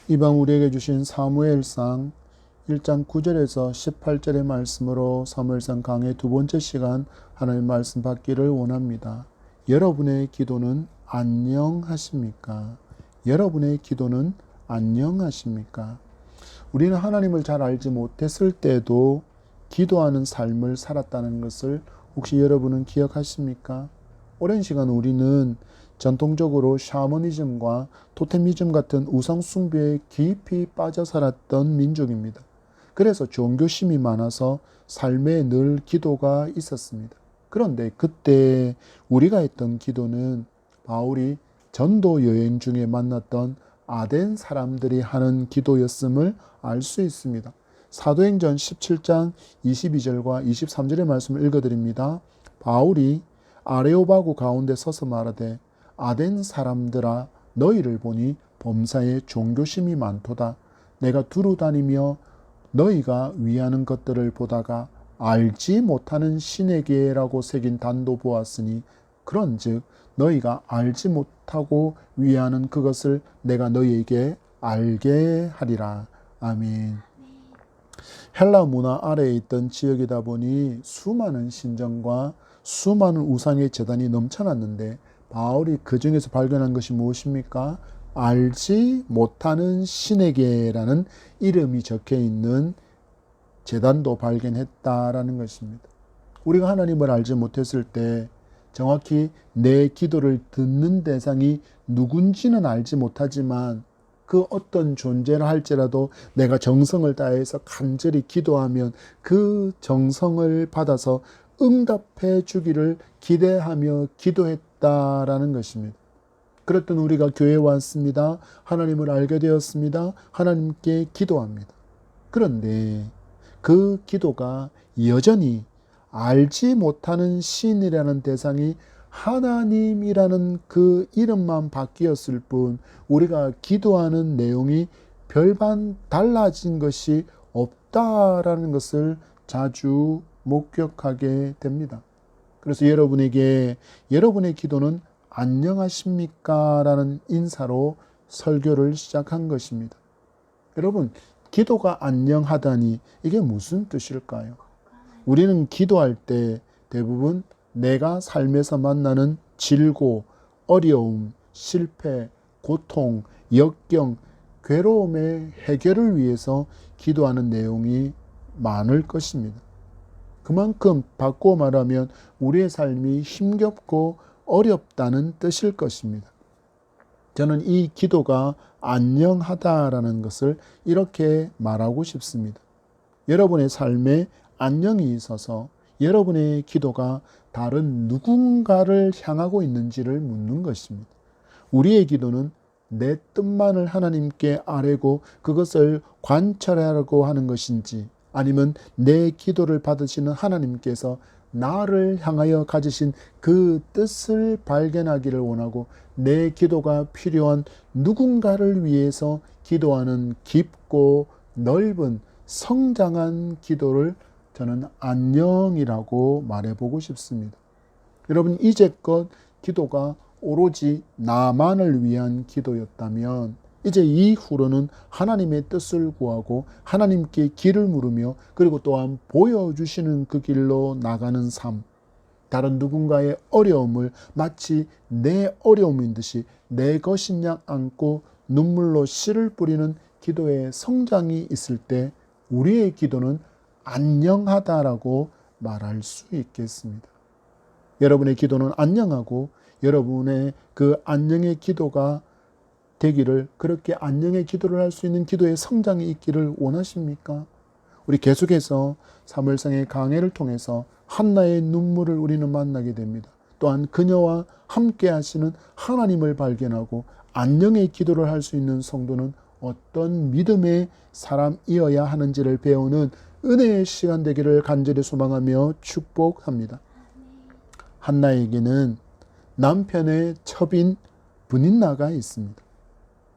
이 밤 우리에게 주신 사무엘상 1장 9절에서 18절의 말씀으로 사무엘상 강의 두 번째 시간 하나님 말씀 받기를 원합니다. 여러분의 기도는 안녕하십니까? 여러분의 기도는 안녕하십니까? 우리는 하나님을 잘 알지 못했을 때도 기도하는 삶을 살았다는 것을 혹시 여러분은 기억하십니까? 오랜 시간 우리는 전통적으로 샤머니즘과 토테미즘 같은 우상 숭배에 깊이 빠져 살았던 민족입니다. 그래서 종교심이 많아서 삶에 늘 기도가 있었습니다. 그런데 그때 우리가 했던 기도는 바울이 전도 여행 중에 만났던 아덴 사람들이 하는 기도였음을 알 수 있습니다. 사도행전 17장 22절과 23절의 말씀을 읽어드립니다. 바울이 아레오바구 가운데 서서 말하되 아덴 사람들아 너희를 보니 범사에 종교심이 많도다. 내가 두루 다니며 너희가 위하는 것들을 보다가 알지 못하는 신에게라고 새긴 단도 보았으니 그런즉 너희가 알지 못하고 위하는 그것을 내가 너희에게 알게 하리라. 아멘. 헬라 문화 아래에 있던 지역이다 보니 수많은 신전과 수많은 우상의 제단이 넘쳐났는데 바울이 그 중에서 발견한 것이 무엇입니까? 알지 못하는 신에게라는 이름이 적혀 있는 제단도 발견했다라는 것입니다. 우리가 하나님을 알지 못했을 때 정확히 내 기도를 듣는 대상이 누군지는 알지 못하지만 그 어떤 존재를 할지라도 내가 정성을 다해서 간절히 기도하면 그 정성을 받아서 응답해 주기를 기대하며 기도했다라는 것입니다. 그랬던 우리가 교회에 왔습니다. 하나님을 알게 되었습니다. 하나님께 기도합니다. 그런데 그 기도가 여전히 알지 못하는 신이라는 대상이 하나님이라는 그 이름만 바뀌었을 뿐 우리가 기도하는 내용이 별반 달라진 것이 없다라는 것을 자주 목격하게 됩니다. 그래서 여러분에게 여러분의 기도는 안녕하십니까? 라는 인사로 설교를 시작한 것입니다. 여러분, 기도가 안녕하다니 이게 무슨 뜻일까요? 우리는 기도할 때 대부분 내가 삶에서 만나는 질고, 어려움, 실패, 고통, 역경, 괴로움의 해결을 위해서 기도하는 내용이 많을 것입니다. 그만큼 바꾸어 말하면 우리의 삶이 힘겹고 어렵다는 뜻일 것입니다. 저는 이 기도가 안녕하다라는 것을 이렇게 말하고 싶습니다. 여러분의 삶에 안녕이 있어서 여러분의 기도가 다른 누군가를 향하고 있는지를 묻는 것입니다. 우리의 기도는 내 뜻만을 하나님께 아뢰고 그것을 관찰하려고 하는 것인지 아니면 내 기도를 받으시는 하나님께서 나를 향하여 가지신 그 뜻을 발견하기를 원하고 내 기도가 필요한 누군가를 위해서 기도하는 깊고 넓은 성장한 기도를 저는 안녕이라고 말해보고 싶습니다. 여러분, 이제껏 기도가 오로지 나만을 위한 기도였다면 이제 이후로는 하나님의 뜻을 구하고 하나님께 길을 물으며 그리고 또한 보여주시는 그 길로 나가는 삶, 다른 누군가의 어려움을 마치 내 어려움인 듯이 내 것인 양 안고 눈물로 씨를 뿌리는 기도의 성장이 있을 때 우리의 기도는 안녕하다라고 말할 수 있겠습니다. 여러분의 기도는 안녕하고 여러분의 그 안녕의 기도가 되기를, 그렇게 안녕의 기도를 할 수 있는 기도의 성장이 있기를 원하십니까? 우리 계속해서 사무엘상의 강해를 통해서 한나의 눈물을 우리는 만나게 됩니다. 또한 그녀와 함께 하시는 하나님을 발견하고 안녕의 기도를 할 수 있는 성도는 어떤 믿음의 사람이어야 하는지를 배우는 은혜의 시간 되기를 간절히 소망하며 축복합니다. 한나에게는 남편의 첩인 브닌나가 있습니다.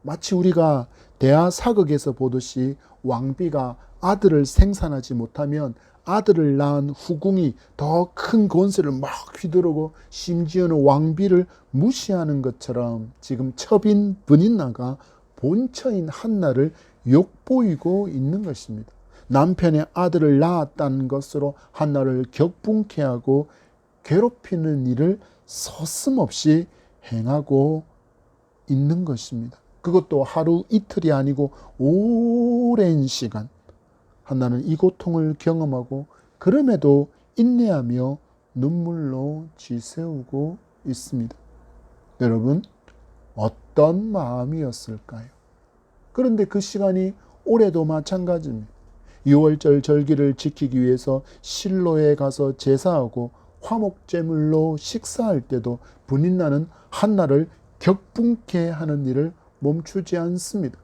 마치 우리가 대하 사극에서 보듯이 왕비가 아들을 생산하지 못하면 아들을 낳은 후궁이 더 큰 권세를 막 휘두르고 심지어는 왕비를 무시하는 것처럼 지금 첩인 브닌나가 본처인 한나를 욕보이고 있는 것입니다. 남편의 아들을 낳았다는 것으로 한나를 격분케 하고 괴롭히는 일을 서슴없이 행하고 있는 것입니다. 그것도 하루 이틀이 아니고 오랜 시간 한나는 이 고통을 경험하고 그럼에도 인내하며 눈물로 지새우고 있습니다. 여러분, 어떤 마음이었을까요? 그런데 그 시간이 올해도 마찬가지입니다. 6월절 절기를 지키기 위해서 실로에 가서 제사하고 화목제물로 식사할 때도 분인나는 한나를 격분케 하는 일을 멈추지 않습니다.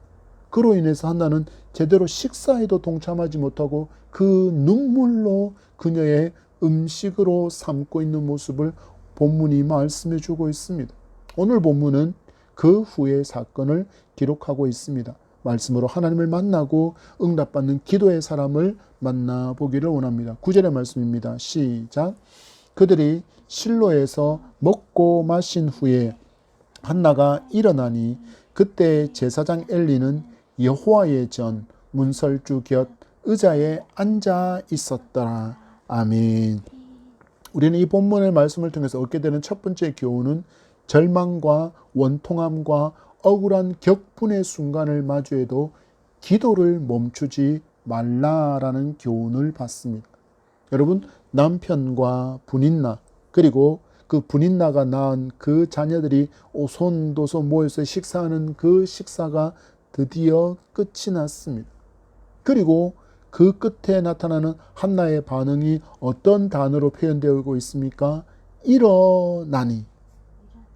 그로 인해서 한나는 제대로 식사에도 동참하지 못하고 그 눈물로 그녀의 음식으로 삼고 있는 모습을 본문이 말씀해 주고 있습니다. 오늘 본문은 그 후의 사건을 기록하고 있습니다. 말씀으로 하나님을 만나고 응답받는 기도의 사람을 만나보기를 원합니다. 9절의 말씀입니다. 시작. 그들이 실로에서 먹고 마신 후에 한나가 일어나니 그때 제사장 엘리는 여호와의 전 문설주 곁 의자에 앉아 있었더라. 아멘. 우리는 이 본문의 말씀을 통해서 얻게 되는 첫 번째 교훈은 절망과 원통함과 억울한 격분의 순간을 마주해도 기도를 멈추지 말라라는 교훈을 받습니다. 여러분, 남편과 분인나 그리고 그 분인나가 낳은 그 자녀들이 오손도손 모여서 식사하는 그 식사가 드디어 끝이 났습니다. 그리고 그 끝에 나타나는 한나의 반응이 어떤 단어로 표현되고 있습니까? 일어나니.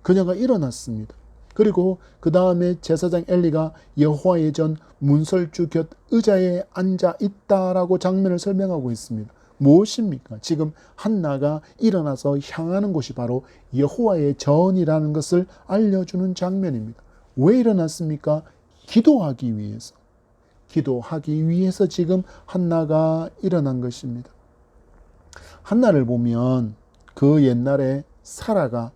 그녀가 일어났습니다. 그리고 그 다음에 제사장 엘리가 여호와의 전 문설주 곁 의자에 앉아 있다라고 장면을 설명하고 있습니다. 무엇입니까? 지금 한나가 일어나서 향하는 곳이 바로 여호와의 전이라는 것을 알려주는 장면입니다. 왜 일어났습니까? 기도하기 위해서. 기도하기 위해서 지금 한나가 일어난 것입니다. 한나를 보면 그 옛날에 사라가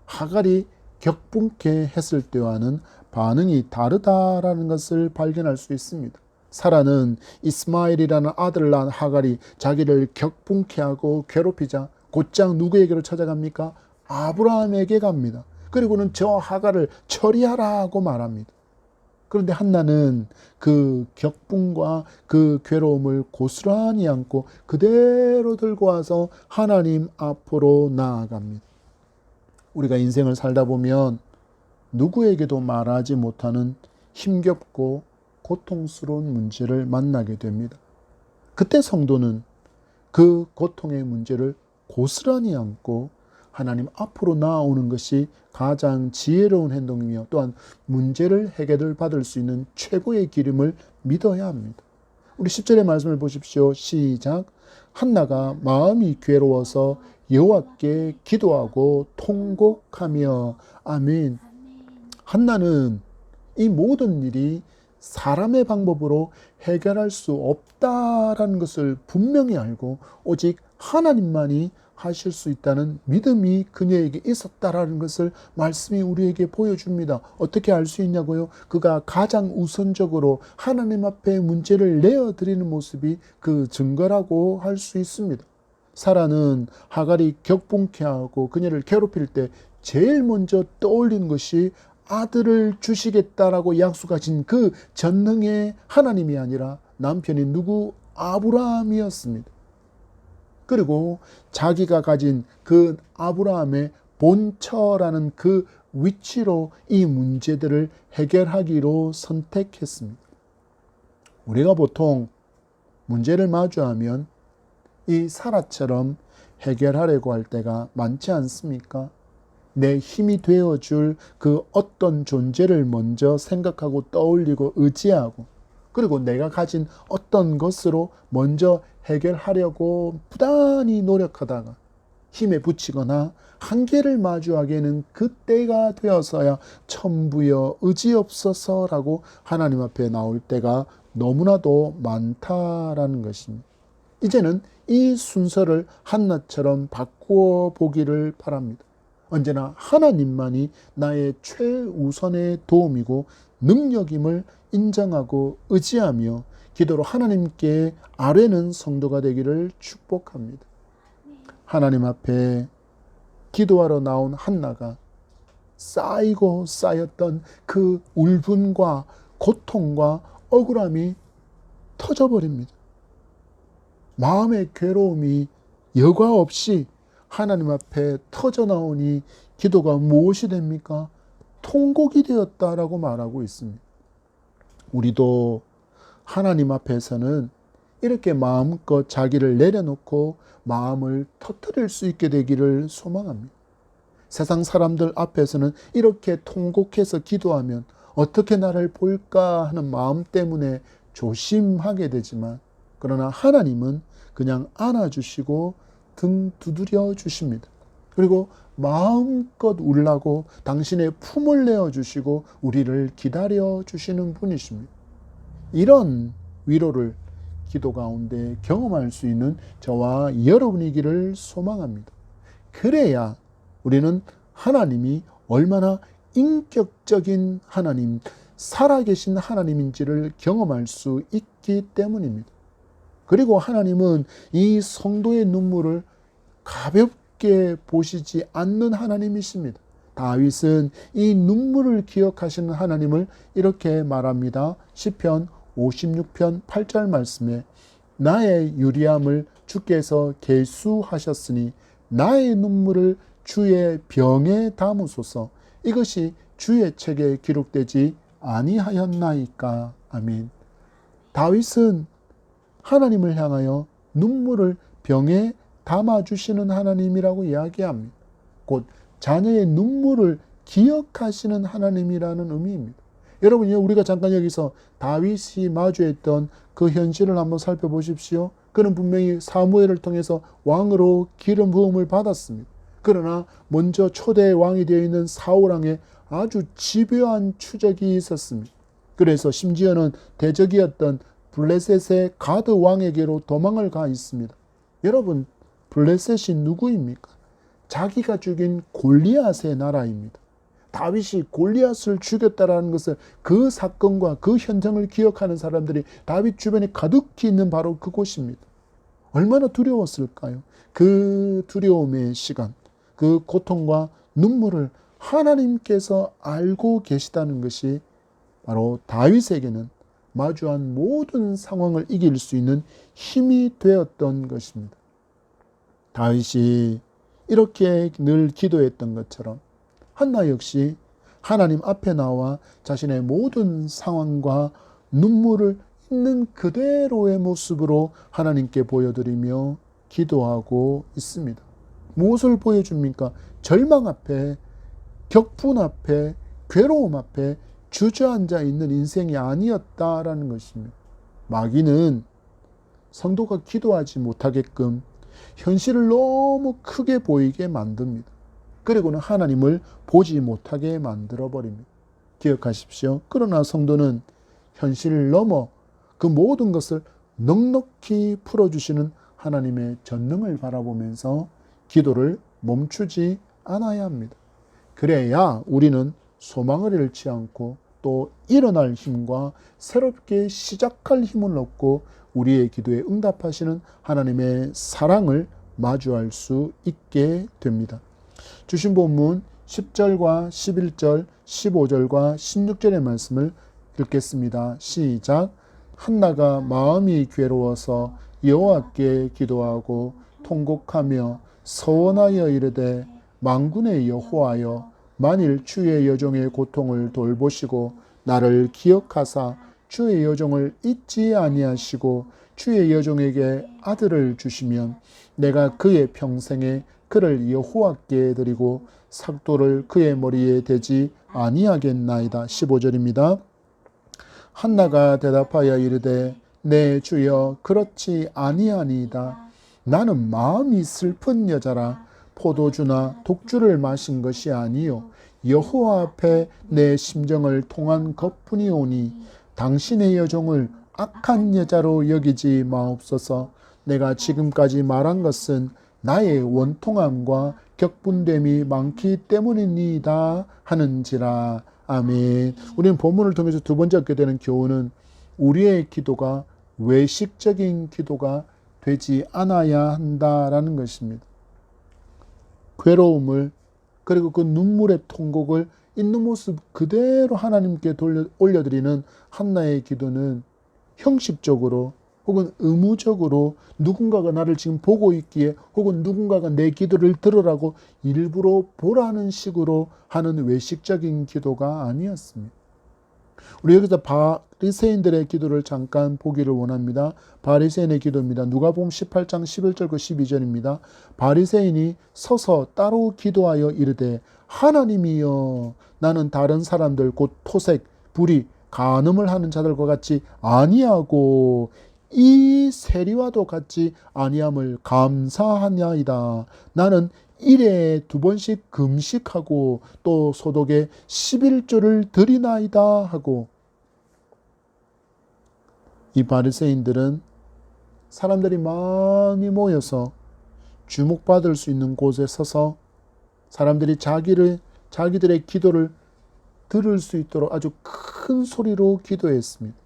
하갈이 격분케 했을 때와는 반응이 다르다라는 것을 발견할 수 있습니다. 사라는 이스마엘이라는 아들을 낳은 하갈이 자기를 격분케 하고 괴롭히자 곧장 누구에게로 찾아갑니까? 아브라함에게 갑니다. 그리고는 저 하갈을 처리하라고 말합니다. 그런데 한나는 그 격분과 그 괴로움을 고스란히 안고 그대로 들고 와서 하나님 앞으로 나아갑니다. 우리가 인생을 살다 보면 누구에게도 말하지 못하는 힘겹고 고통스러운 문제를 만나게 됩니다. 그때 성도는 그 고통의 문제를 고스란히 안고 하나님 앞으로 나아오는 것이 가장 지혜로운 행동이며 또한 문제를 해결을 받을 수 있는 최고의 기름을 믿어야 합니다. 우리 10절의 말씀을 보십시오. 시작. 한나가 마음이 괴로워서 여호와께 기도하고 통곡하며. 아멘. 한나는 이 모든 일이 사람의 방법으로 해결할 수 없다라는 것을 분명히 알고 오직 하나님만이 하실 수 있다는 믿음이 그녀에게 있었다라는 것을 말씀이 우리에게 보여줍니다. 어떻게 알 수 있냐고요? 그가 가장 우선적으로 하나님 앞에 문제를 내어드리는 모습이 그 증거라고 할 수 있습니다. 사라는 하갈이 격분케 하고 그녀를 괴롭힐 때 제일 먼저 떠올리는 것이 아들을 주시겠다라고 약속하신 그 전능의 하나님이 아니라 남편인 누구? 아브라함이었습니다. 그리고 자기가 가진 그 아브라함의 본처라는 그 위치로 이 문제들을 해결하기로 선택했습니다. 우리가 보통 문제를 마주하면 이 사라처럼 해결하려고 할 때가 많지 않습니까? 내 힘이 되어줄 그 어떤 존재를 먼저 생각하고 떠올리고 의지하고 그리고 내가 가진 어떤 것으로 먼저 해결하려고 부단히 노력하다가 힘에 부치거나 한계를 마주하기에는 그때가 되어서야 천부여 의지없어서라고 하나님 앞에 나올 때가 너무나도 많다라는 것입니다. 이제는 이 순서를 한나처럼 바꾸어 보기를 바랍니다. 언제나 하나님만이 나의 최우선의 도움이고 능력임을 인정하고 의지하며 기도로 하나님께 아뢰는 성도가 되기를 축복합니다. 하나님 앞에 기도하러 나온 한나가 쌓이고 쌓였던 그 울분과 고통과 억울함이 터져버립니다. 마음의 괴로움이 여과 없이 하나님 앞에 터져나오니 기도가 무엇이 됩니까? 통곡이 되었다라고 말하고 있습니다. 우리도 하나님 앞에서는 이렇게 마음껏 자기를 내려놓고 마음을 터뜨릴 수 있게 되기를 소망합니다. 세상 사람들 앞에서는 이렇게 통곡해서 기도하면 어떻게 나를 볼까 하는 마음 때문에 조심하게 되지만, 그러나 하나님은 그냥 안아주시고 등 두드려 주십니다. 그리고 마음껏 울라고 당신의 품을 내어주시고 우리를 기다려 주시는 분이십니다. 이런 위로를 기도 가운데 경험할 수 있는 저와 여러분이기를 소망합니다. 그래야 우리는 하나님이 얼마나 인격적인 하나님, 살아계신 하나님인지를 경험할 수 있기 때문입니다. 그리고 하나님은 이 성도의 눈물을 가볍게 보시지 않는 하나님이십니다. 다윗은 이 눈물을 기억하시는 하나님을 이렇게 말합니다. 시편 56편 8절 말씀에 나의 유리함을 주께서 계수하셨으니 나의 눈물을 주의 병에 담으소서. 이것이 주의 책에 기록되지 아니하였나이까. 아멘. 다윗은 하나님을 향하여 눈물을 병에 담아주시는 하나님이라고 이야기합니다. 곧 자녀의 눈물을 기억하시는 하나님이라는 의미입니다. 여러분요, 우리가 잠깐 여기서 다윗이 마주했던 그 현실을 한번 살펴보십시오. 그는 분명히 사무엘을 통해서 왕으로 기름 부음을 받았습니다. 그러나 먼저 초대 왕이 되어 있는 사울왕에 아주 집요한 추적이 있었습니다. 그래서 심지어는 대적이었던 블레셋의 가드 왕에게로 도망을 가 있습니다. 여러분, 블레셋이 누구입니까? 자기가 죽인 골리앗의 나라입니다. 다윗이 골리앗을 죽였다라는 것을, 그 사건과 그 현장을 기억하는 사람들이 다윗 주변에 가득히 있는 바로 그곳입니다. 얼마나 두려웠을까요? 그 두려움의 시간, 그 고통과 눈물을 하나님께서 알고 계시다는 것이 바로 다윗에게는 마주한 모든 상황을 이길 수 있는 힘이 되었던 것입니다. 다윗이 이렇게 늘 기도했던 것처럼 한나 역시 하나님 앞에 나와 자신의 모든 상황과 눈물을 있는 그대로의 모습으로 하나님께 보여드리며 기도하고 있습니다. 무엇을 보여줍니까? 절망 앞에, 격분 앞에, 괴로움 앞에 주저앉아 있는 인생이 아니었다라는 것입니다. 마귀는 성도가 기도하지 못하게끔 현실을 너무 크게 보이게 만듭니다. 그리고는 하나님을 보지 못하게 만들어버립니다. 기억하십시오. 그러나 성도는 현실을 넘어 그 모든 것을 넉넉히 풀어주시는 하나님의 전능을 바라보면서 기도를 멈추지 않아야 합니다. 그래야 우리는 소망을 잃지 않고 또 일어날 힘과 새롭게 시작할 힘을 얻고 우리의 기도에 응답하시는 하나님의 사랑을 마주할 수 있게 됩니다. 주신 본문 10절과 11절, 15절과 16절의 말씀을 읽겠습니다. 시작. 한나가 마음이 괴로워서 여호와께 기도하고 통곡하며 서원하여 이르되 만군의 여호와여, 만일 주의 여종의 고통을 돌보시고 나를 기억하사 주의 여종을 잊지 아니하시고 주의 여종에게 아들을 주시면 내가 그의 평생에 그를 여호와께 드리고 삭도를 그의 머리에 대지 아니하겠나이다. 15절입니다. 한나가 대답하여 이르되 내 주여 그렇지 아니하니이다. 나는 마음이 슬픈 여자라 포도주나 독주를 마신 것이 아니요 여호와 앞에 내 심정을 통한 것뿐이오니 당신의 여종을 악한 여자로 여기지 마옵소서. 내가 지금까지 말한 것은 나의 원통함과 격분됨이 많기 때문이니이다 하는지라. 아멘. 우리는 본문을 통해서 두 번째 얻게 되는 교훈은 우리의 기도가 외식적인 기도가 되지 않아야 한다라는 것입니다. 괴로움을 그리고 그 눈물의 통곡을 있는 모습 그대로 하나님께 올려드리는 한나의 기도는 형식적으로 혹은 의무적으로 누군가가 나를 지금 보고 있기에 혹은 누군가가 내 기도를 들으라고 일부러 보라는 식으로 하는 외식적인 기도가 아니었습니다. 우리 여기서 바리새인들의 기도를 잠깐 보기를 원합니다. 바리새인의 기도입니다. 누가복음 18장 11절과 12절입니다. 바리새인이 서서 따로 기도하여 이르되 하나님이여 나는 다른 사람들 곧 토색, 불의, 간음을 하는 자들과 같이 아니하고 이 세리와도 같이 아니함을 감사하냐이다. 나는 일에 2번씩 금식하고 또 소독에 11조를 드리나이다 하고, 이 바리새인들은 사람들이 많이 모여서 주목받을 수 있는 곳에 서서 사람들이 자기들의 기도를 들을 수 있도록 아주 큰 소리로 기도했습니다.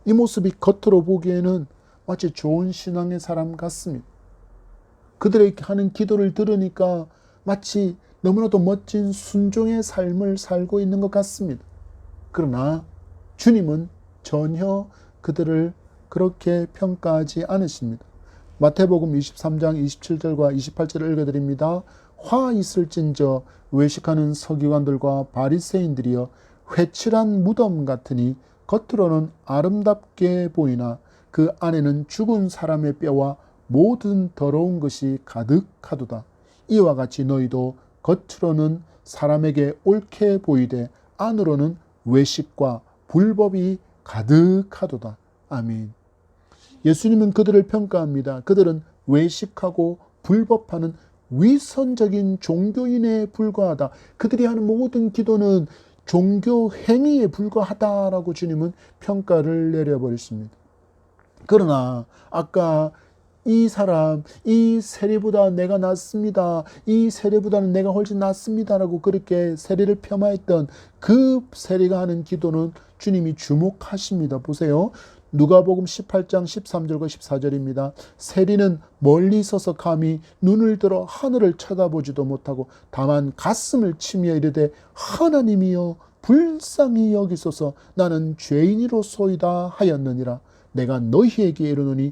이 모습이 겉으로 보기에는 마치 좋은 신앙의 사람 같습니다. 그들의 하는 기도를 들으니까 마치 너무나도 멋진 순종의 삶을 살고 있는 것 같습니다. 그러나 주님은 전혀 그들을 그렇게 평가하지 않으십니다. 마태복음 23장 27절과 28절을 읽어드립니다. 화 있을진저 외식하는 서기관들과 바리새인들이여 회칠한 무덤 같으니 겉으로는 아름답게 보이나 그 안에는 죽은 사람의 뼈와 모든 더러운 것이 가득하도다. 이와 같이 너희도 겉으로는 사람에게 옳게 보이되 안으로는 외식과 불법이 가득하도다. 아멘. 예수님은 그들을 평가합니다. 그들은 외식하고 불법하는 위선적인 종교인에 불과하다. 그들이 하는 모든 기도는 종교 행위에 불과하다라고 주님은 평가를 내려버리십니다. 그러나 아까 이 사람, 이 세리보다 내가 낫습니다. 이 세리보다는 내가 훨씬 낫습니다라고 그렇게 세리를 폄하했던 그 세리가 하는 기도는 주님이 주목하십니다. 보세요. 누가복음 18장 13절과 14절입니다. 세리는 멀리 서서 감히 눈을 들어 하늘을 쳐다보지도 못하고 다만 가슴을 치며 이르되 하나님이여 불쌍히 여기소서 나는 죄인이로소이다 하였느니라. 내가 너희에게 이르노니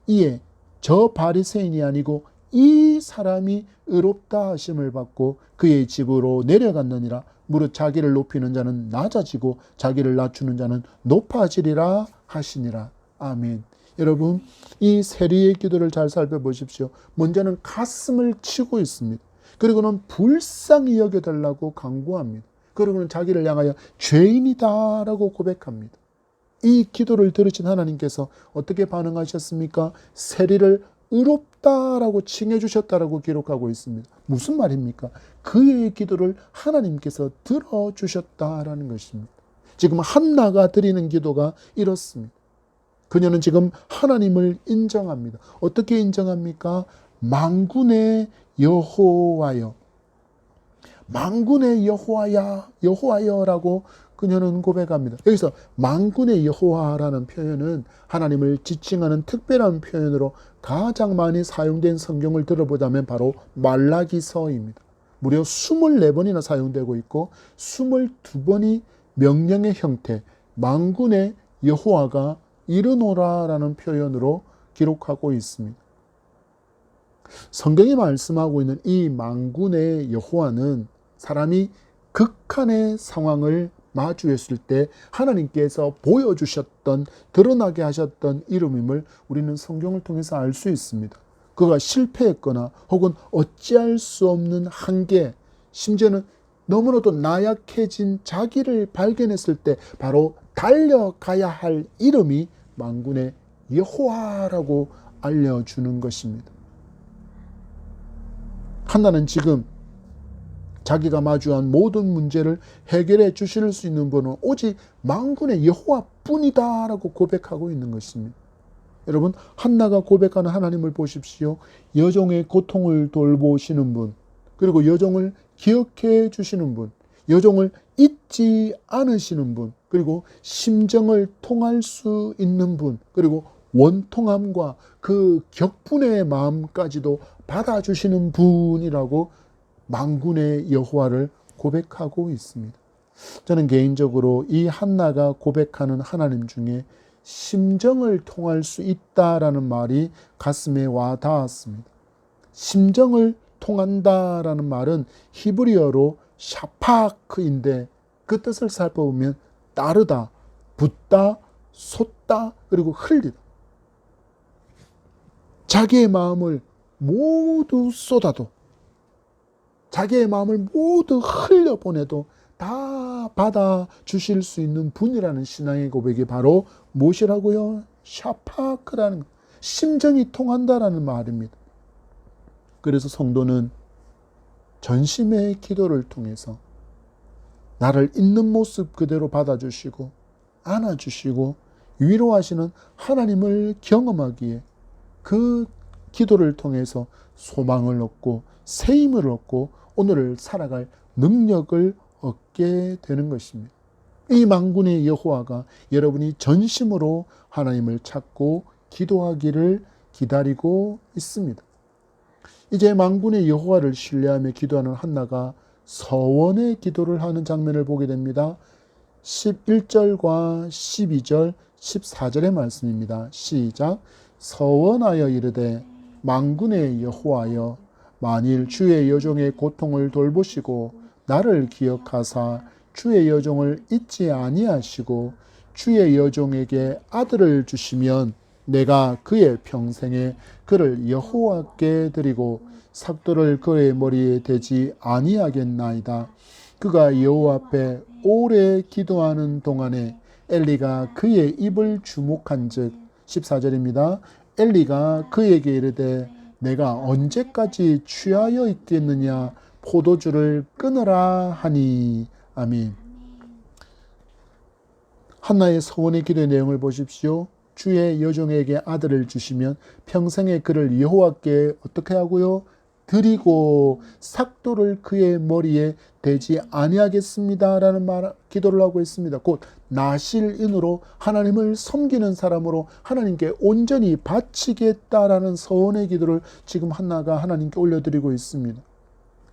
이에 저 바리새인이 아니고 이 사람이 의롭다 하심을 받고 그의 집으로 내려갔느니라. 무릇 자기를 높이는 자는 낮아지고 자기를 낮추는 자는 높아지리라 하시니라. 아멘. 여러분, 이 세리의 기도를 잘 살펴보십시오. 먼저는 가슴을 치고 있습니다. 그리고는 불쌍히 여겨달라고 간구합니다. 그리고는 자기를 향하여 죄인이다라고 고백합니다. 이 기도를 들으신 하나님께서 어떻게 반응하셨습니까? 세리를 의롭다라고 칭해 주셨다라고 기록하고 있습니다. 무슨 말입니까? 그의 기도를 하나님께서 들어주셨다라는 것입니다. 지금 한나가 드리는 기도가 이렇습니다. 그녀는 지금 하나님을 인정합니다. 어떻게 인정합니까? 만군의 여호와여, 만군의 여호와여라고 그녀는 고백합니다. 여기서 만군의 여호와라는 표현은 하나님을 지칭하는 특별한 표현으로 가장 많이 사용된 성경을 들어보자면 바로 말라기서입니다. 무려 24번이나 사용되고 있고 22번이 명령의 형태, 만군의 여호와가 이르노라라는 표현으로 기록하고 있습니다. 성경이 말씀하고 있는 이 만군의 여호와는 사람이 극한의 상황을 마주했을 때 하나님께서 보여주셨던, 드러나게 하셨던 이름임을 우리는 성경을 통해서 알 수 있습니다. 그가 실패했거나 혹은 어찌할 수 없는 한계, 심지어는 너무나도 나약해진 자기를 발견했을 때 바로 달려가야 할 이름이 만군의 여호와라고 알려주는 것입니다. 한나는 지금 자기가 마주한 모든 문제를 해결해 주실 수 있는 분은 오직 만군의 여호와뿐이다 라고 고백하고 있는 것입니다. 여러분, 한나가 고백하는 하나님을 보십시오. 여종의 고통을 돌보시는 분, 그리고 여종을 기억해 주시는 분, 여종을 잊지 않으시는 분, 그리고 심정을 통할 수 있는 분, 그리고 원통함과 그 격분의 마음까지도 받아주시는 분이라고 만군의 여호와를 고백하고 있습니다. 저는 개인적으로 이 한나가 고백하는 하나님 중에 심정을 통할 수 있다라는 말이 가슴에 와 닿았습니다. 심정을 통한다라는 말은 히브리어로 샤파크인데 그 뜻을 살펴보면 따르다, 붓다, 솟다, 그리고 흘리다. 자기의 마음을 모두 쏟아도, 자기의 마음을 모두 흘려보내도 다 받아주실 수 있는 분이라는 신앙의 고백이 바로 무엇이라고요? 샤파크라는, 심정이 통한다라는 말입니다. 그래서 성도는 전심의 기도를 통해서 나를 있는 모습 그대로 받아주시고 안아주시고 위로하시는 하나님을 경험하기에 그 기도를 통해서 소망을 얻고 새 힘을 얻고 오늘을 살아갈 능력을 얻게 되는 것입니다. 이 만군의 여호와가 여러분이 전심으로 하나님을 찾고 기도하기를 기다리고 있습니다. 이제 만군의 여호와를 신뢰하며 기도하는 한나가 서원의 기도를 하는 장면을 보게 됩니다. 11절과 12절, 14절의 말씀입니다. 시작. 서원하여 이르되 만군의 여호와여, 만일 주의 여종의 고통을 돌보시고 나를 기억하사 주의 여종을 잊지 아니하시고 주의 여종에게 아들을 주시면 내가 그의 평생에 그를 여호와께 드리고 삭도를 그의 머리에 대지 아니하겠나이다. 그가 여호와 앞에 오래 기도하는 동안에 엘리가 그의 입을 주목한즉, 14절입니다. 엘리가 그에게 이르되 내가 언제까지 취하여 있겠느냐, 포도주를 끊으라 하니. 아멘. 한나의 서원의 기도의 내용을 보십시오. 주의 여종에게 아들을 주시면 평생에 그를 여호와께 어떻게 하고요? 드리고 삭도를 그의 머리에 대지 아니하겠습니다라는 기도를 하고 있습니다. 곧 나실인으로 하나님을 섬기는 사람으로 하나님께 온전히 바치겠다라는 서원의 기도를 지금 한나가 하나님께 올려드리고 있습니다.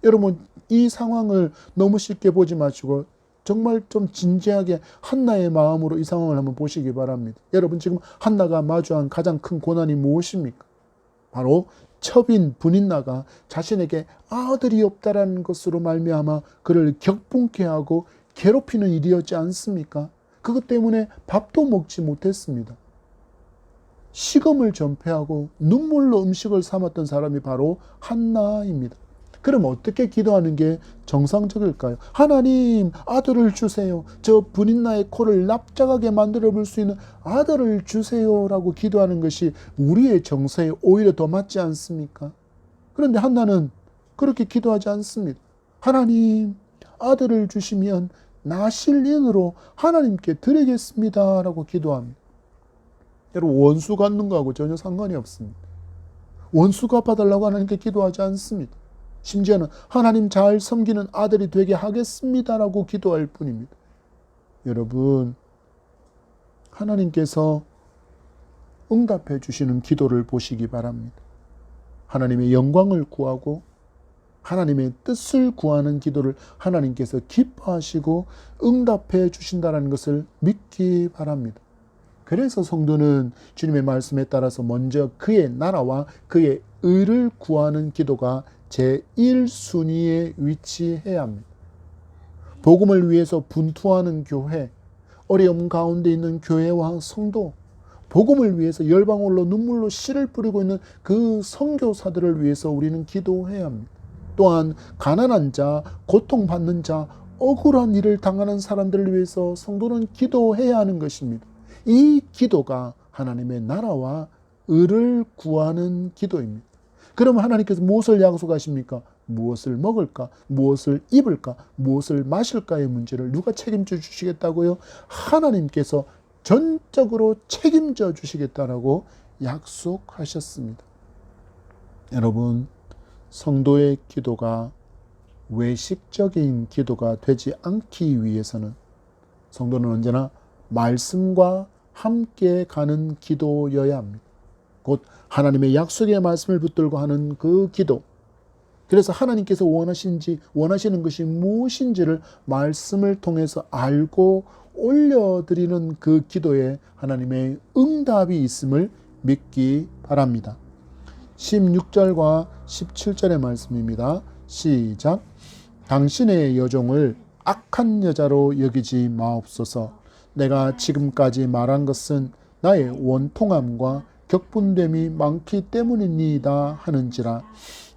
여러분, 이 상황을 너무 쉽게 보지 마시고 정말 좀 진지하게 한나의 마음으로 이 상황을 한번 보시기 바랍니다. 여러분, 지금 한나가 마주한 가장 큰 고난이 무엇입니까? 바로 첩인 분인나가 자신에게 아들이 없다라는 것으로 말미암아 그를 격분케 하고 괴롭히는 일이었지 않습니까? 그것 때문에 밥도 먹지 못했습니다. 식음을 전폐하고 눈물로 음식을 삼았던 사람이 바로 한나입니다. 그럼 어떻게 기도하는 게 정상적일까요? 하나님, 아들을 주세요. 저 분인나의 코를 납작하게 만들어 볼 수 있는 아들을 주세요라고 기도하는 것이 우리의 정서에 오히려 더 맞지 않습니까? 그런데 한나는 그렇게 기도하지 않습니다. 하나님, 아들을 주시면 나실인으로 하나님께 드리겠습니다 라고 기도합니다. 여러분, 원수 갚는 거하고 전혀 상관이 없습니다. 원수 갚아달라고 하나님께 기도하지 않습니다. 심지어는 하나님 잘 섬기는 아들이 되게 하겠습니다라고 기도할 뿐입니다. 여러분, 하나님께서 응답해 주시는 기도를 보시기 바랍니다. 하나님의 영광을 구하고 하나님의 뜻을 구하는 기도를 하나님께서 기뻐하시고 응답해 주신다는 것을 믿기 바랍니다. 그래서 성도는 주님의 말씀에 따라서 먼저 그의 나라와 그의 의를 구하는 기도가 제1순위에 위치해야 합니다. 복음을 위해서 분투하는 교회, 어려움 가운데 있는 교회와 성도, 복음을 위해서 열방울로 눈물로 씨를 뿌리고 있는 그 선교사들을 위해서 우리는 기도해야 합니다. 또한 가난한 자, 고통받는 자, 억울한 일을 당하는 사람들을 위해서 성도는 기도해야 하는 것입니다. 이 기도가 하나님의 나라와 의를 구하는 기도입니다. 그러면 하나님께서 무엇을 약속하십니까? 무엇을 먹을까? 무엇을 입을까? 무엇을 마실까의 문제를 누가 책임져 주시겠다고요? 하나님께서 전적으로 책임져 주시겠다라고 약속하셨습니다. 여러분, 성도의 기도가 외식적인 기도가 되지 않기 위해서는 성도는 언제나 말씀과 함께 가는 기도여야 합니다. 곧 하나님의 약속의 말씀을 붙들고 하는 그 기도. 그래서 하나님께서 원하시는 것이 무엇인지를 말씀을 통해서 알고 올려드리는 그 기도에 하나님의 응답이 있음을 믿기 바랍니다. 16절과 17절의 말씀입니다. 시작. 당신의 여종을 악한 여자로 여기지 마옵소서. 내가 지금까지 말한 것은 나의 원통함과 격분됨이 많기 때문이니이다 하는지라.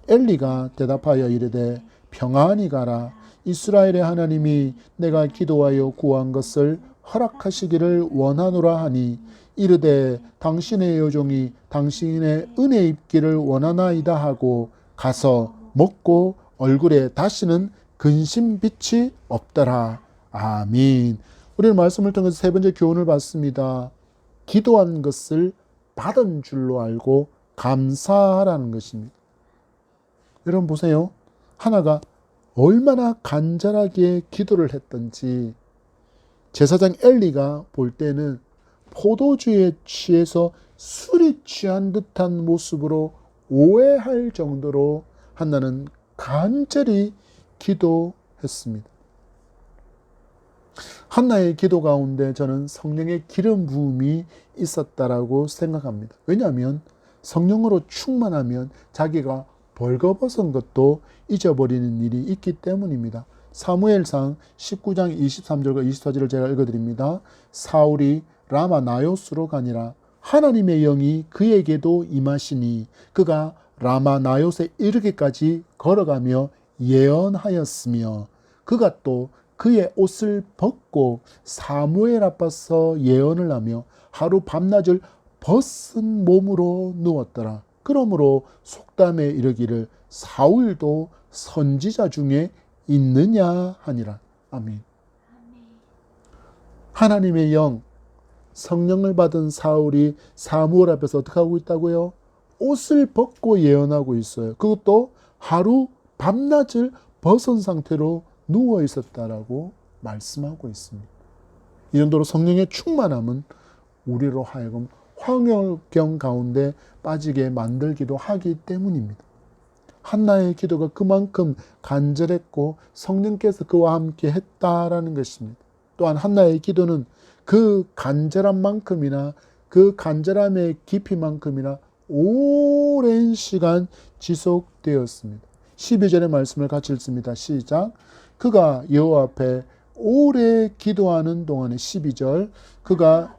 엘리가 대답하여 이르되 평안히 가라. 이스라엘의 하나님이 내가 기도하여 구한 것을 허락하시기를 원하노라 하니 이르되 당신의 여종이 당신의 은혜 입기를 원하나이다 하고 가서 먹고 얼굴에 다시는 근심빛이 없더라. 아멘. 우리는 말씀을 통해서 세 번째 교훈을 받습니다. 기도한 것을 받은 줄로 알고 감사하라는 것입니다. 여러분 보세요. 하나가 얼마나 간절하게 기도를 했던지 제사장 엘리가 볼 때는 포도주에 취해서 술이 취한 듯한 모습으로 오해할 정도로 한나는 간절히 기도했습니다. 한나의 기도 가운데 저는 성령의 기름 부음이 있었다라고 생각합니다. 왜냐하면 성령으로 충만하면 자기가 벌거벗은 것도 잊어버리는 일이 있기 때문입니다. 사무엘상 19장 23절과 24절을 제가 읽어드립니다. 사울이 라마 나요스로 가니라. 하나님의 영이 그에게도 임하시니 그가 라마 나요스에 이르기까지 걸어가며 예언하였으며 그가 또 그의 옷을 벗고 사무엘 앞에서 예언을 하며 하루 밤낮을 벗은 몸으로 누웠더라. 그러므로 속담에 이르기를 사울도 선지자 중에 있느냐 하니라. 아멘. 하나님의 영, 성령을 받은 사울이 사무엘 앞에서 어떻게 하고 있다고요? 옷을 벗고 예언하고 있어요. 그것도 하루 밤낮을 벗은 상태로 누워 있었다라고 말씀하고 있습니다. 이 정도로 성령의 충만함은 우리로 하여금 황홀경 가운데 빠지게 만들기도 하기 때문입니다. 한나의 기도가 그만큼 간절했고 성령께서 그와 함께 했다라는 것입니다. 또한 한나의 기도는 그 간절한 만큼이나 그 간절함의 깊이만큼이나 오랜 시간 지속되었습니다. 12절의 말씀을 같이 읽습니다. 시작. 그가 여호와 앞에 오래 기도하는 동안에 12절 그가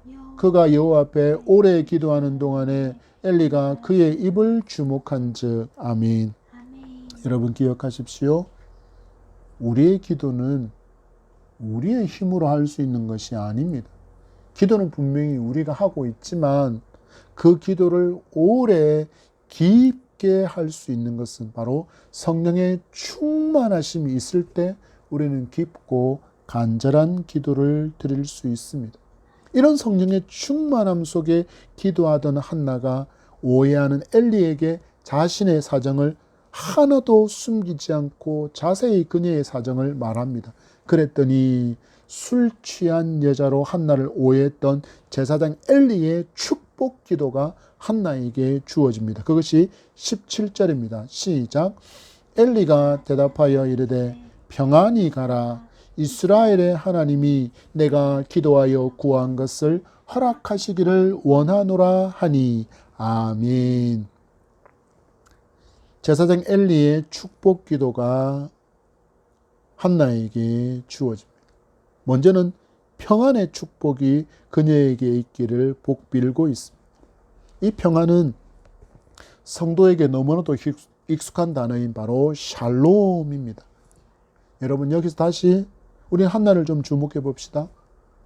여호와 앞에 오래 기도하는 동안에 엘리가 그의 입을 주목한즉. 아멘. 여러분 기억하십시오. 우리의 기도는 우리의 힘으로 할 수 있는 것이 아닙니다. 기도는 분명히 우리가 하고 있지만 그 기도를 오래 깊게 할 수 있는 것은 바로 성령의 충만하심이 있을 때 우리는 깊고 간절한 기도를 드릴 수 있습니다. 이런 성령의 충만함 속에 기도하던 한나가 오해하는 엘리에게 자신의 사정을 하나도 숨기지 않고 자세히 그녀의 사정을 말합니다. 그랬더니 술 취한 여자로 한나를 오해했던 제사장 엘리의 축복 기도가 한나에게 주어집니다. 그것이 17절입니다. 시작. 엘리가 대답하여 이르되 평안히 가라. 이스라엘의 하나님이 내가 기도하여 구한 것을 허락하시기를 원하노라 하니. 아멘. 제사장 엘리의 축복 기도가 한나에게 주어집니다. 먼저는 평안의 축복이 그녀에게 있기를 복빌고 있습니다. 이 평안은 성도에게 너무나도 익숙한 단어인 바로 샬롬입니다. 여러분 여기서 다시 우리 한나를 좀 주목해 봅시다.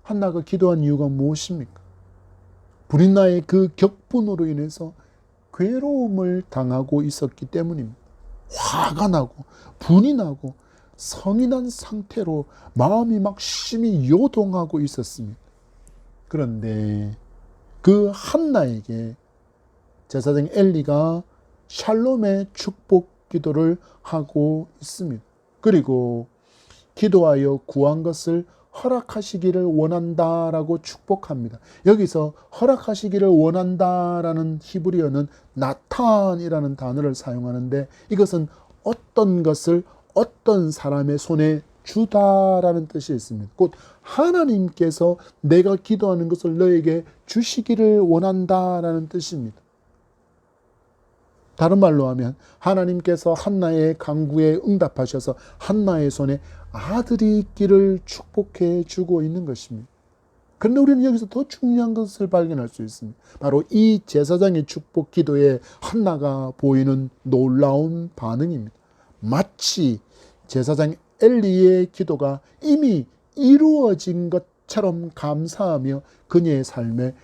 한나가 기도한 이유가 무엇입니까? 브릿나의 그 격분으로 인해서 괴로움을 당하고 있었기 때문입니다. 화가 나고 분이 나고 성이 난 상태로 마음이 막 심히 요동하고 있었습니다. 그런데 그 한나에게 제사장 엘리가 샬롬의 축복 기도를 하고 있습니다. 그리고 기도하여 구한 것을 허락하시기를 원한다라고 축복합니다. 여기서 허락하시기를 원한다라는 히브리어는 나탄이라는 단어를 사용하는데, 이것은 어떤 것을 어떤 사람의 손에 주다라는 뜻이 있습니다. 곧 하나님께서 내가 기도하는 것을 너에게 주시기를 원한다라는 뜻입니다. 다른 말로 하면 하나님께서 한나의 간구에 응답하셔서 한나의 손에 아들이 있기를 축복해 주고 있는 것입니다. 그런데 우리는 여기서 더 중요한 것을 발견할 수 있습니다. 바로 이 제사장의 축복 기도에 한나가 보이는 놀라운 반응입니다. 마치 제사장 엘리의 기도가 이미 이루어진 것처럼 감사하며 그녀의 삶에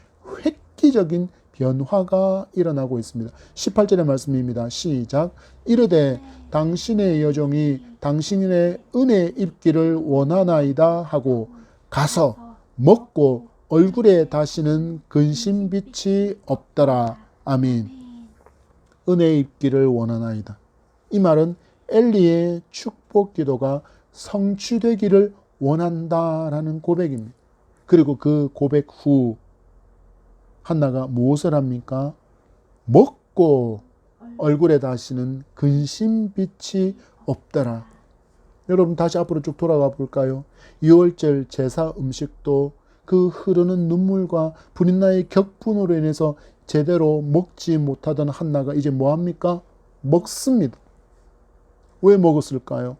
획기적인 변화가 일어나고 있습니다. 18절의 말씀입니다. 시작. 이르되 당신의 여종이 당신의 은혜 입기를 원하나이다 하고 가서 먹고 얼굴에 다시는 근심빛이 없더라. 아멘. 은혜 입기를 원하나이다. 이 말은 엘리의 축복 기도가 성취되기를 원한다라는 고백입니다. 그리고 그 고백 후 한나가 무엇을 합니까? 먹고 얼굴에 다시는 근심빛이 없더라. 여러분 다시 앞으로 쭉 돌아가 볼까요? 6월절 제사 음식도 그 흐르는 눈물과 분인나의 격분으로 인해서 제대로 먹지 못하던 한나가 이제 뭐합니까? 먹습니다. 왜 먹었을까요?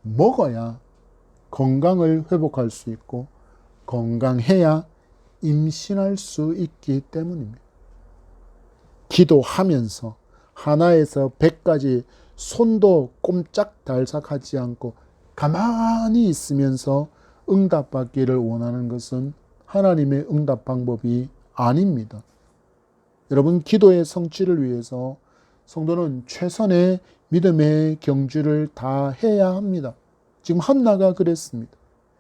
먹어야 건강을 회복할 수 있고 건강해야 임신할 수 있기 때문입니다. 기도하면서 하나에서 100까지 손도 꼼짝달싹하지 않고 가만히 있으면서 응답받기를 원하는 것은 하나님의 응답 방법이 아닙니다. 여러분, 기도의 성취를 위해서 성도는 최선의 믿음의 경주를 다 해야 합니다. 지금 한나가 그랬습니다.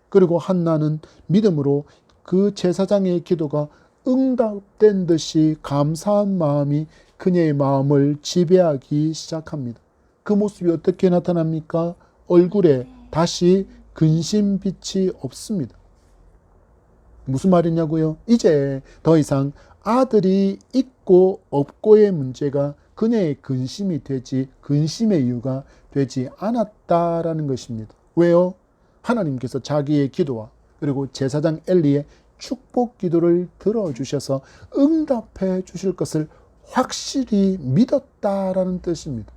그리고 한나는 믿음으로 그 제사장의 기도가 응답된 듯이 감사한 마음이 그녀의 마음을 지배하기 시작합니다. 그 모습이 어떻게 나타납니까? 얼굴에 다시 근심빛이 없습니다. 무슨 말이냐고요? 이제 더 이상 아들이 있고 없고의 문제가 그녀의 근심의 이유가 되지 않았다라는 것입니다. 왜요? 하나님께서 자기의 기도와 그리고 제사장 엘리의 축복 기도를 들어주셔서 응답해 주실 것을 확실히 믿었다라는 뜻입니다.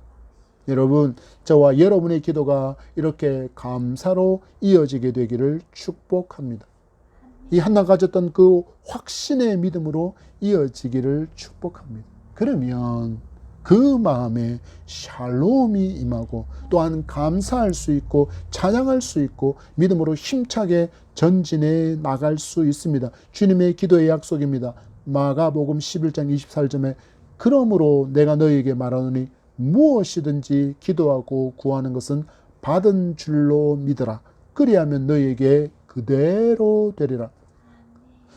여러분, 저와 여러분의 기도가 이렇게 감사로 이어지게 되기를 축복합니다. 이 한나가 가졌던 그 확신의 믿음으로 이어지기를 축복합니다. 그러면 그 마음에 샬롬이 임하고 또한 감사할 수 있고 찬양할 수 있고 믿음으로 힘차게 전진해 나갈 수 있습니다. 주님의 기도의 약속입니다. 마가복음 11장 24절에 그러므로 내가 너희에게 말하노니 무엇이든지 기도하고 구하는 것은 받은 줄로 믿으라. 그리하면 너희에게 그대로 되리라.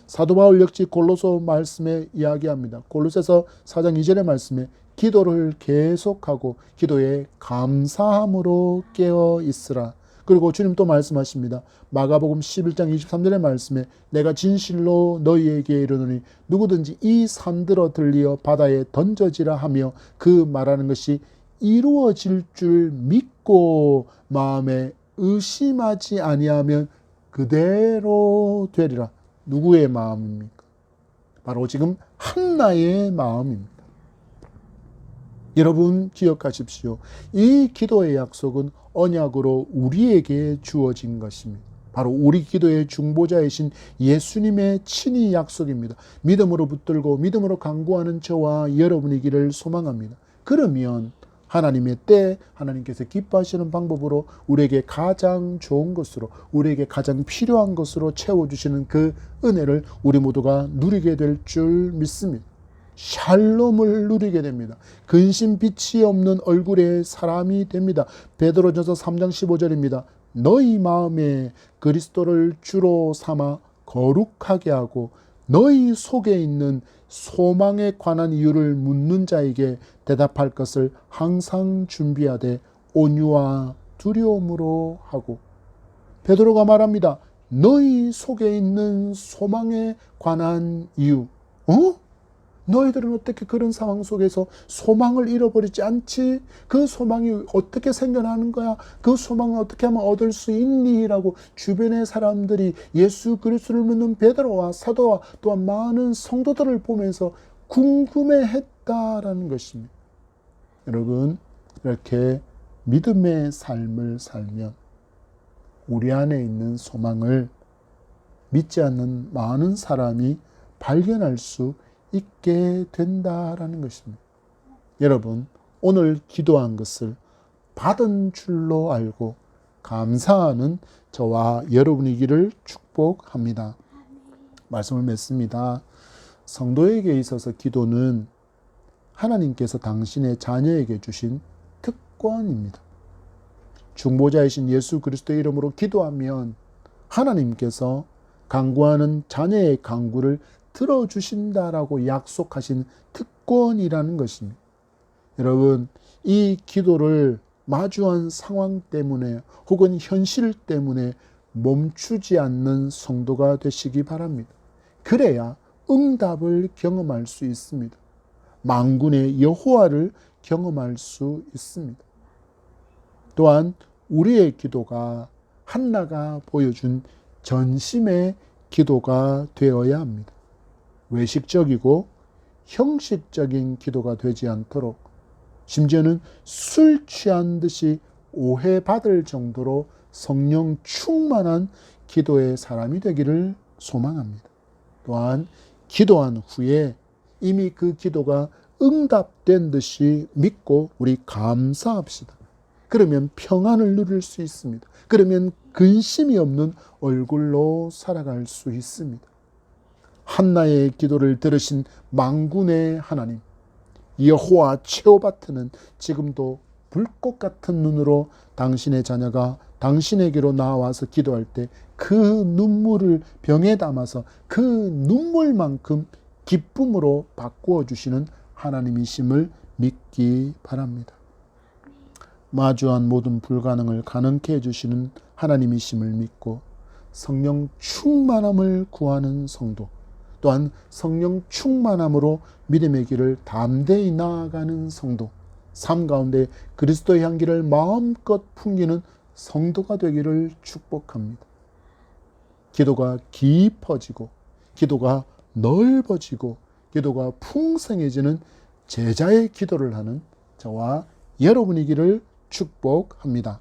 사도 바울 역시 골로새 말씀에 이야기합니다. 골로새서 4장 2절의 말씀에 기도를 계속하고 기도에 감사함으로 깨어 있으라. 그리고 주님 또 말씀하십니다. 마가복음 11장 23절의 말씀에 내가 진실로 너희에게 이르노니 누구든지 이 산들어 들리어 바다에 던져지라 하며 그 말하는 것이 이루어질 줄 믿고 마음에 의심하지 아니하면 그대로 되리라. 누구의 마음입니까? 바로 지금 한나의 마음입니다. 여러분 기억하십시오. 이 기도의 약속은 언약으로 우리에게 주어진 것입니다. 바로 우리 기도의 중보자이신 예수님의 친히 약속입니다. 믿음으로 붙들고 믿음으로 간구하는 저와 여러분이기를 소망합니다. 그러면 하나님의 때 하나님께서 기뻐하시는 방법으로 우리에게 가장 좋은 것으로 우리에게 가장 필요한 것으로 채워주시는 그 은혜를 우리 모두가 누리게 될 줄 믿습니다. 샬롬을 누리게 됩니다. 근심빛이 없는 얼굴의 사람이 됩니다. 베드로전서 3장 15절입니다. 너희 마음에 그리스도를 주로 삼아 거룩하게 하고 너희 속에 있는 소망에 관한 이유를 묻는 자에게 대답할 것을 항상 준비하되 온유와 두려움으로 하고, 베드로가 말합니다. 너희 속에 있는 소망에 관한 이유. 너희들은 어떻게 그런 상황 속에서 소망을 잃어버리지 않지? 그 소망이 어떻게 생겨나는 거야? 그 소망을 어떻게 하면 얻을 수 있니? 라고 주변의 사람들이 예수 그리스도를 믿는 베드로와 사도와 또한 많은 성도들을 보면서 궁금해했다라는 것입니다. 여러분, 이렇게 믿음의 삶을 살면 우리 안에 있는 소망을 믿지 않는 많은 사람이 발견할 수 있게 된다라는 것입니다. 여러분, 오늘 기도한 것을 받은 줄로 알고 감사하는 저와 여러분이기를 축복합니다. 말씀을 맺습니다. 성도에게 있어서 기도는 하나님께서 당신의 자녀에게 주신 특권입니다. 중보자이신 예수 그리스도의 이름으로 기도하면 하나님께서 간구하는 자녀의 간구를 들어주신다라고 약속하신 특권이라는 것입니다. 여러분, 이 기도를 마주한 상황 때문에 혹은 현실 때문에 멈추지 않는 성도가 되시기 바랍니다. 그래야 응답을 경험할 수 있습니다. 만군의 여호와를 경험할 수 있습니다. 또한 우리의 기도가 한나가 보여준 전심의 기도가 되어야 합니다. 외식적이고 형식적인 기도가 되지 않도록, 심지어는 술 취한 듯이 오해받을 정도로 성령 충만한 기도의 사람이 되기를 소망합니다. 또한 기도한 후에 이미 그 기도가 응답된 듯이 믿고 우리 감사합시다. 그러면 평안을 누릴 수 있습니다. 그러면 근심이 없는 얼굴로 살아갈 수 있습니다. 한나의 기도를 들으신 만군의 하나님, 여호와 최호바트는 지금도 불꽃 같은 눈으로 당신의 자녀가 당신에게로 나와서 기도할 때 그 눈물을 병에 담아서 그 눈물만큼 기쁨으로 바꾸어 주시는 하나님이심을 믿기 바랍니다. 마주한 모든 불가능을 가능케 해주시는 하나님이심을 믿고 성령 충만함을 구하는 성도, 또한 성령 충만함으로 믿음의 길을 담대히 나아가는 성도, 삶 가운데 그리스도의 향기를 마음껏 풍기는 성도가 되기를 축복합니다. 기도가 깊어지고 기도가 넓어지고 기도가 풍성해지는 제자의 기도를 하는 저와 여러분이기를 축복합니다.